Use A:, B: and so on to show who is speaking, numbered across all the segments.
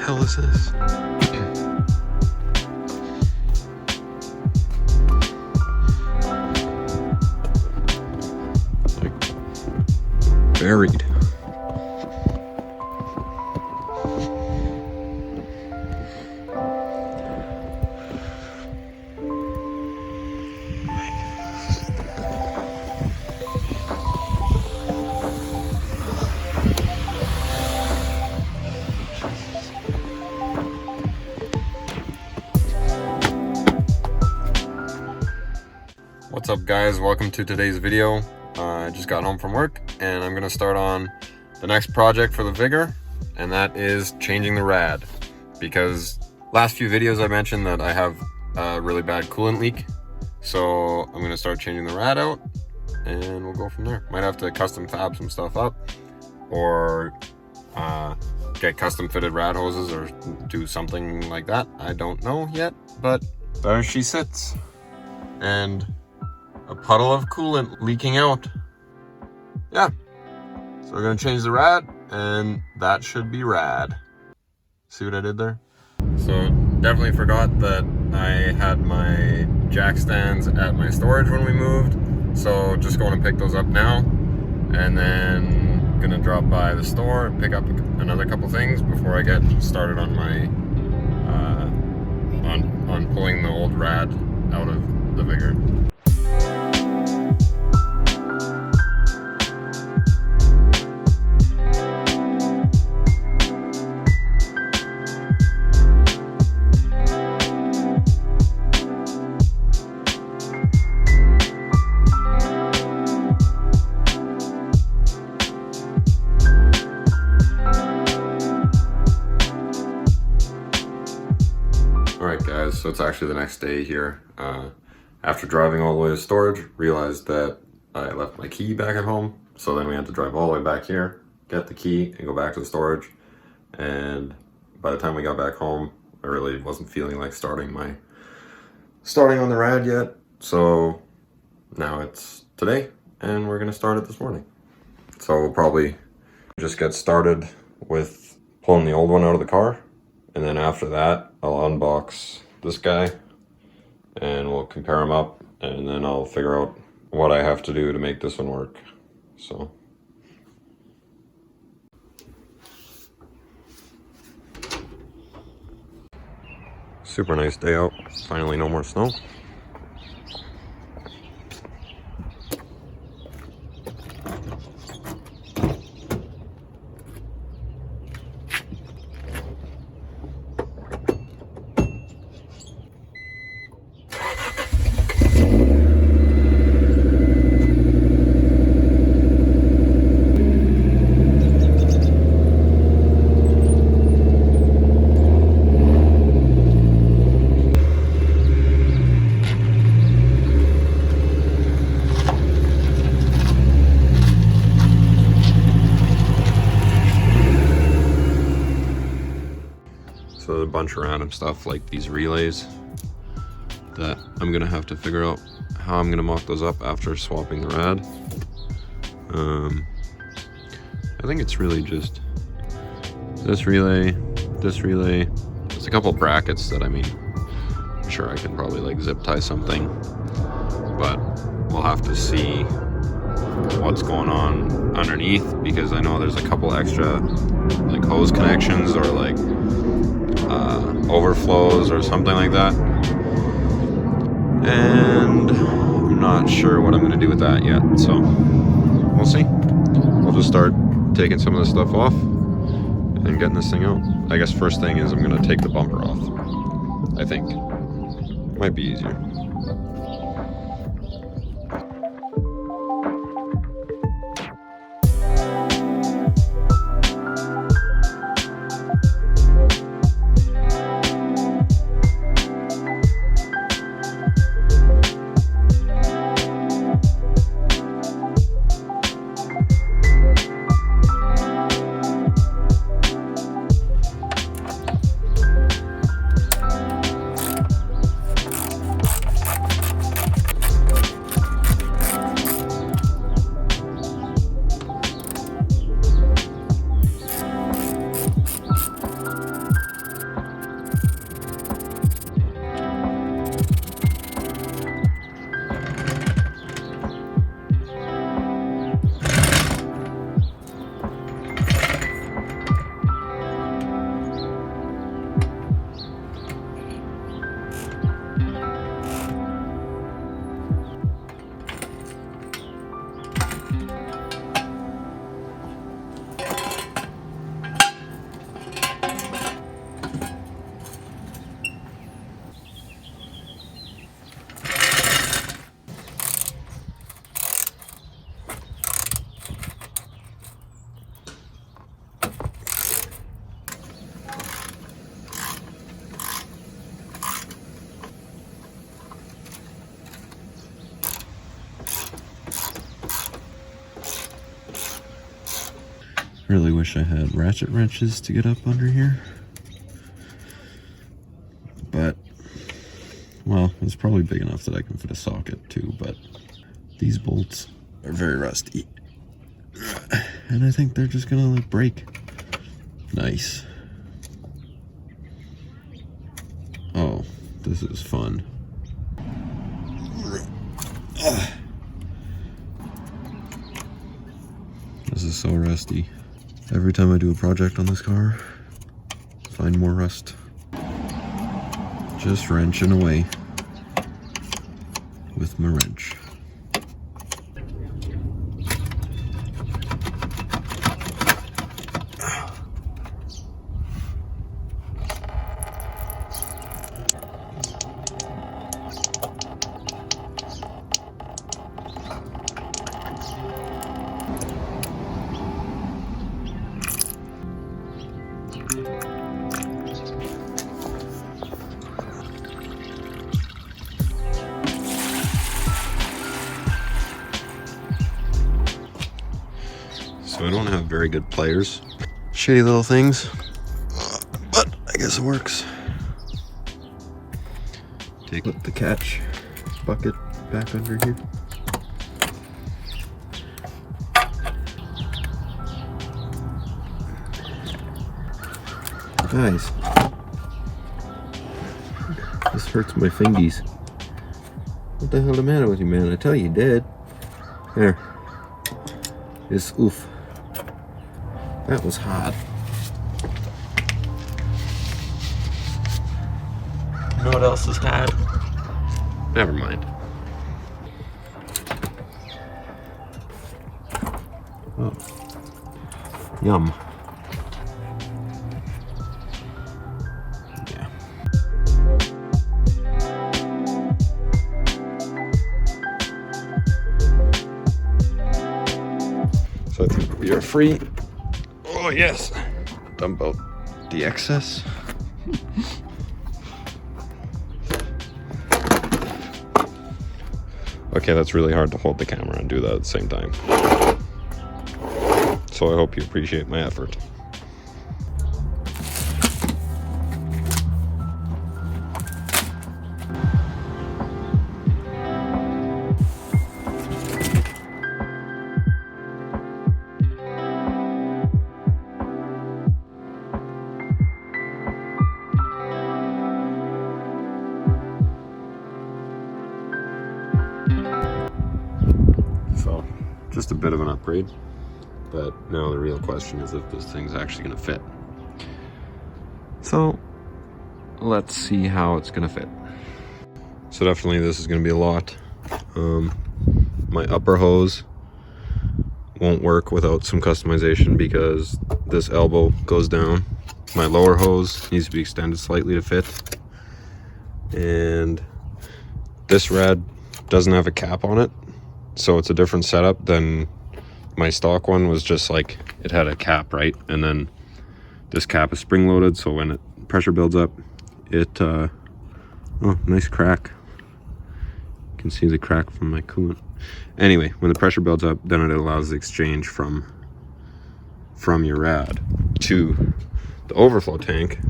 A: hell is this? Like, buried. What's up guys, welcome to today's video. I just got home from work and I'm gonna start on the next project for the Vigor, and that is changing the RAD, because last few videos I mentioned that I have a really bad coolant leak. So I'm gonna start changing the RAD out and we'll go from there. Might have to custom fab some stuff up or get custom fitted RAD hoses or do something like that. I don't know yet, but there she sits. And a puddle of coolant leaking out. Yeah, so we're gonna change the RAD and that should be rad. See what I did there? So definitely forgot that I had my jack stands at my storage when we moved, so just going to pick those up now and then gonna drop by the store and pick up another couple things before I get started on my on pulling the old RAD out of the Vigor. Alright guys, so it's actually the next day here. After driving all the way to storage, realized that I left my key back at home. So then we had to drive all the way back here, get the key, and go back to the storage. And by the time we got back home, I really wasn't feeling like starting on the RAD yet. So now it's today, and we're gonna start it this morning. So we'll probably just get started with pulling the old one out of the car. And then after that, I'll unbox this guy and we'll compare them up, and then I'll figure out what I have to do to make this one work. So. Super nice day out. Finally no more snow. So a bunch of random stuff like these relays that I'm gonna have to figure out how I'm gonna mock those up after swapping the RAD. I think it's really just this relay. There's a couple brackets that I'm sure I can probably like zip tie something, but we'll have to see what's going on underneath, because I know there's a couple extra like hose connections or like overflows or something like that, and I'm not sure what I'm going to do with that yet, so we'll see. I'll just start taking some of this stuff off and getting this thing out. I guess first thing is I'm going to take the bumper off. I think might be easier. Really wish I had ratchet wrenches to get up under here. But, well, it's probably big enough that I can fit a socket too, but these bolts are very rusty. And I think they're just gonna like break. Nice. Oh, this is fun. This is so rusty. Every time I do a project on this car, find more rust. Just wrenching away with my wrench. So I don't have very good pliers. Shitty little things, but I guess it works. Put the catch bucket back under here. Guys, this hurts my fingies. What the hell the matter with you, man? I tell you, dead. There. This oof. That was hot. You know what else is hot? Never mind. Oh. Yum. Yeah. So I think we are free. Oh yes, dump out the excess. Okay, that's really hard to hold the camera and do that at the same time. So I hope you appreciate my effort. So, just a bit of an upgrade, but now the real question is if this thing's actually gonna fit. So, let's see how it's gonna fit. So definitely this is gonna be a lot. My upper hose won't work without some customization because this elbow goes down. My lower hose needs to be extended slightly to fit. And this RAD doesn't have a cap on it. So it's a different setup than my stock one was just like, it had a cap, right? And then this cap is spring loaded. So when pressure builds up, oh, nice crack. You can see the crack from my coolant. Anyway, when the pressure builds up, then it allows the exchange from your RAD to the overflow tank.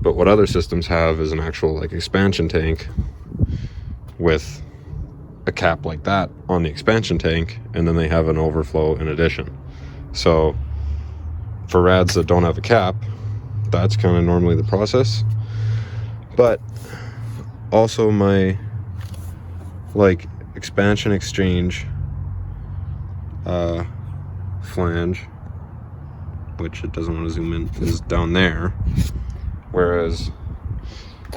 A: But what other systems have is an actual like expansion tank with a cap like that on the expansion tank, and then they have an overflow in addition. So for RADs that don't have a cap, that's kind of normally the process. But also my like expansion exchange flange, which it doesn't want to zoom in, is down there, whereas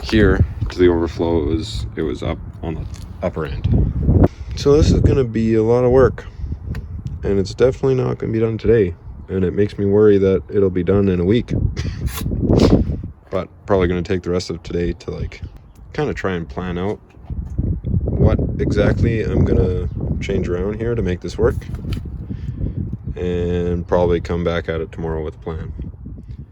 A: here to the overflow it was up on the upper end. So this is gonna be a lot of work, and it's definitely not gonna be done today, and it makes me worry that it'll be done in a week. But probably gonna take the rest of today to like kind of try and plan out what exactly I'm gonna change around here to make this work, and probably come back at it tomorrow with a plan.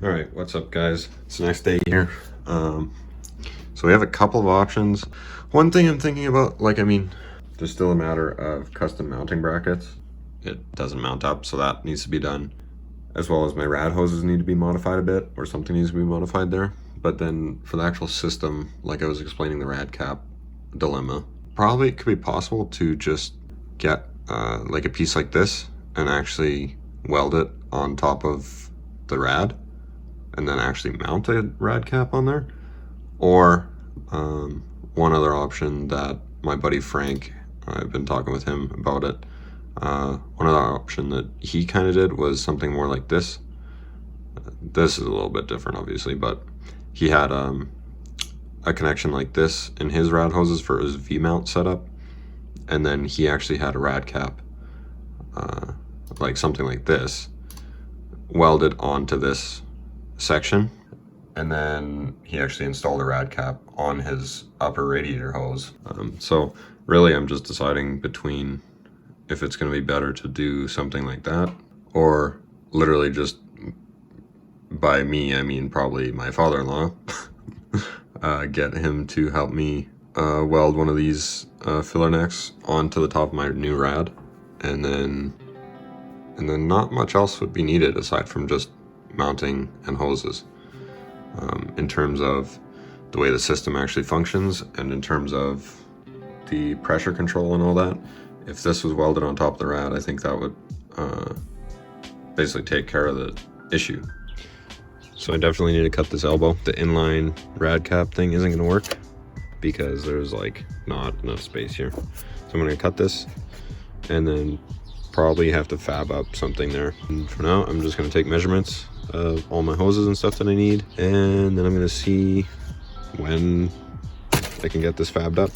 A: All right, what's up guys? It's the next day here. So we have a couple of options. One thing I'm thinking about, like, I mean, there's still a matter of custom mounting brackets. It doesn't mount up, so that needs to be done. as well as my rad hoses need to be modified a bit, or something needs to be modified there. But then for the actual system, like I was explaining the rad cap dilemma, probably it could be possible to just get like a piece like this and actually weld it on top of the rad and then actually mount a rad cap on there. Or one other option that my buddy Frank, I've been talking with him about it, one other option that he kind of did was something more like this. This is a little bit different obviously, but he had a connection like this in his rad hoses for his V-mount setup, and then he actually had a rad cap like something like this welded onto this section, and then he actually installed a rad cap on his upper radiator hose. So really I'm just deciding between if it's going to be better to do something like that, or literally just, by me I mean probably my father-in-law, get him to help me weld one of these filler necks onto the top of my new rad, and then not much else would be needed aside from just mounting and hoses. In terms of the way the system actually functions, and in terms of the pressure control and all that, if this was welded on top of the rad, I think that would basically take care of the issue. So I definitely need to cut this elbow. The inline rad cap thing isn't going to work because there's like not enough space here. So I'm going to cut this and then probably have to fab up something there. And for now, I'm just going to take measurements of all my hoses and stuff that I need, and then I'm going to see when I can get this fabbed up.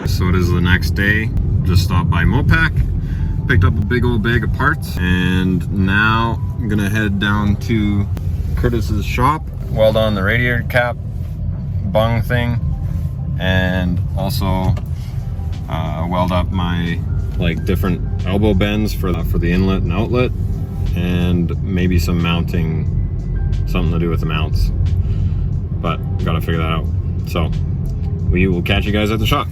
A: So it is the next day. Just stopped by Mopac, picked up a big old bag of parts, and now I'm gonna head down to Curtis's shop, weld on the radiator cap bung thing, and also weld up my like different elbow bends for the inlet and outlet, and maybe some mounting, something to do with the mounts, but gotta figure that out. So we will catch you guys at the shop.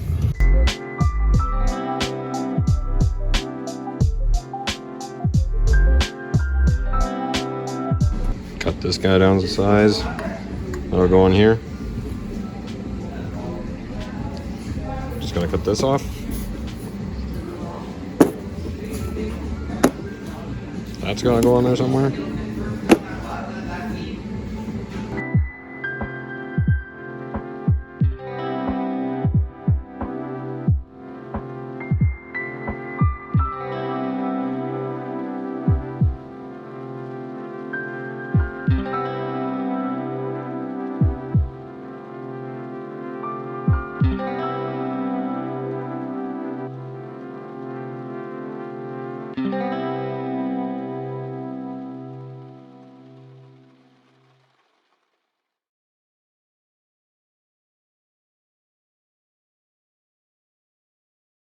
A: Cut this guy down to size. That'll go in here. Just gonna cut this off. That's gonna go in there somewhere.